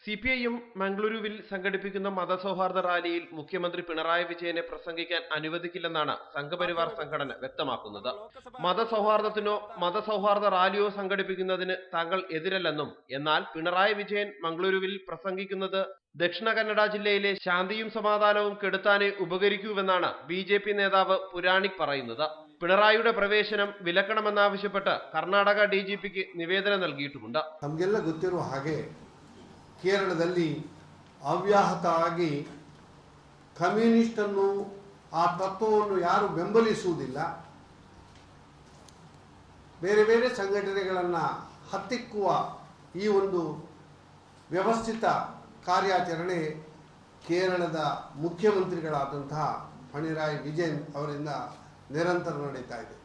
CPIM മംഗളൂരുവിൽ സംഘടിപ്പിക്കുന്ന മതസൗഹാർദ്ദ റാലിയിൽ മുഖ്യമന്ത്രി പിണറായി വിജയനെ പ്രസംഗിക്കാൻ അനുവദിക്കില്ലെന്നാണ് സംഘപരിവാർ സംഘടന വ്യക്തമാക്കുന്നത്. മതസൗഹാർദ്ദത്തിനോ മതസൗഹാർദ്ദ റാലിയോ സംഘടിപ്പിക്കുന്നതിന് താങ്കൾ എതിരല്ലെന്നും, എന്നാൽ പിണറായി വിജയൻ മംഗളൂരുവിൽ പ്രസംഗിക്കുന്നത് ദക്ഷിണ കന്നഡ ജില്ലയിലെ ശാന്തിയും സമാധാനവും കെടുത്താനേ ഉപകരിക്കൂവെന്നാണ് ബിജെപി നേതാവ് പുരാണിക് പറയുന്നത്. പിണറായിയുടെ പ്രവേശനം വിലക്കണമെന്നാവശ്യപ്പെട്ട് കർണാടക ഡിജിപിക്ക് ನಿವೇದನೆ നൽകിയിട്ടുമുണ്ട്. ನಮಗೆಲ್ಲ ಗೊತ್ತಿರುವ ಹಾಗೆ ಕೇರಳದಲ್ಲಿ ಅವ್ಯಾಹತವಾಗಿ ಕಮ್ಯುನಿಸ್ಟ್ ಅನ್ನು ಆ ತತ್ವವನ್ನು ಯಾರು ಬೆಂಬಲಿಸುವುದಿಲ್ಲ, ಬೇರೆ ಬೇರೆ ಸಂಘಟನೆಗಳನ್ನು ಹತ್ತಿಕ್ಕುವ ಈ ಒಂದು ವ್ಯವಸ್ಥಿತ ಕಾರ್ಯಾಚರಣೆ ಕೇರಳದ ಮುಖ್ಯಮಂತ್ರಿಗಳಾದಂತಹ ಪಿಣರಾಯಿ ವಿಜಯನ್ ಅವರಿಂದ നിരന്തര ನಡೀತಾ ಇದೆ.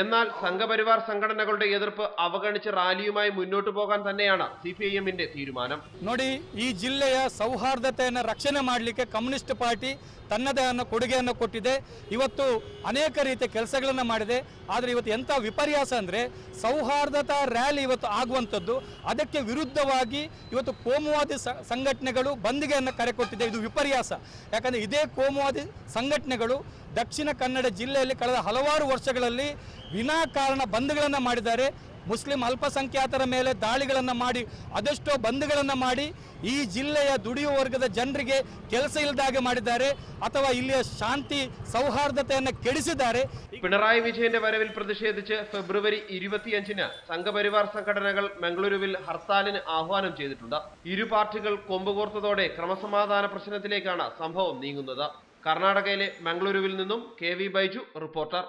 എന്നാൽ സംഘപരിവാർ സംഘടനകളുടെ എതിർപ്പ് അവഗണിച്ച് റാലിയുമായി മുന്നോട്ട് പോകാൻ തന്നെയാണ് സിപിഐഎമ്മിന്റെ തീരുമാനം. ನೋಡಿ, ಈ ಜಿಲ್ಲೆಯ ಸೌಹಾರ್ದತೆಯನ್ನು ರಕ್ಷಣೆ ಮಾಡಲಿಕ್ಕೆ ಕಮ್ಯುನಿಸ್ಟ್ ಪಾರ್ಟಿ ತನ್ನದೇ ಆದ ಕೊಡುಗೆಯನ್ನು ಕೊಟ್ಟಿದೆ. ಇವತ್ತು ಅನೇಕ ರೀತಿಯ ಕೆಲಸಗಳನ್ನು ಮಾಡಿದೆ. ಆದರೆ ಇವತ್ತು ಎಂಥ ವಿಪರ್ಯಾಸ ಅಂದರೆ ಸೌಹಾರ್ದತಾ ರ್ಯಾಲಿ ಇವತ್ತು ಆಗುವಂಥದ್ದು, ಅದಕ್ಕೆ ವಿರುದ್ಧವಾಗಿ ಇವತ್ತು ಕೋಮುವಾದಿ ಸಂಘಟನೆಗಳು ಬಂದ್ಗೆಯನ್ನು ಕರೆ ಕೊಟ್ಟಿದೆ. ಇದು ವಿಪರ್ಯಾಸ. ಯಾಕಂದರೆ ಇದೇ ಕೋಮುವಾದಿ ಸಂಘಟನೆಗಳು ದಕ್ಷಿಣ ಕನ್ನಡ ಜಿಲ್ಲೆಯಲ್ಲಿ ಕಳೆದ ಹಲವಾರು ವರ್ಷಗಳಲ್ಲಿ ವಿನಾಕಾರಣ ಬಂದ್ಗಳನ್ನು ಮಾಡಿದ್ದಾರೆ. ಮುಸ್ಲಿಂ ಅಲ್ಪಸಂಖ್ಯಾತರ ಮೇಲೆ ದಾಳಿಗಳನ್ನು ಮಾಡಿ ಅದೆಷ್ಟೋ ಬಂದ್ಗಳನ್ನು ಮಾಡಿ ಈ ಜಿಲ್ಲೆಯ ದುಡಿಯುವ ವರ್ಗದ ಜನರಿಗೆ ಕೆಲಸ ಇಲ್ಲದಾಗೆ ಮಾಡಿದ್ದಾರೆ, ಅಥವಾ ಇಲ್ಲಿಯ ಶಾಂತಿ ಸೌಹಾರ್ದತೆಯನ್ನು ಕೆಡಿಸಿದ್ದಾರೆ. പിണറായി വിജയന്റെ വരവിൽ പ്രതിഷേധിച്ച് ഫെബ്രുവരി 25-ന് സംഘപരിവാർ സംഘടനകൾ മംഗളൂരുവിൽ ഹർത്താലിന് ആഹ്വാനം ചെയ്തിട്ടുണ്ട്. ഇരു പാർട്ടികൾ കൊമ്പുകോർത്തതോടെ ക്രമസമാധാന പ്രശ്നത്തിലേക്കാണ് സംഭവം നീങ്ങുന്നത്. കർണാടകയിലെ മംഗളൂരുവിൽ നിന്നും KV ബൈജു റിപ്പോർട്ടർ.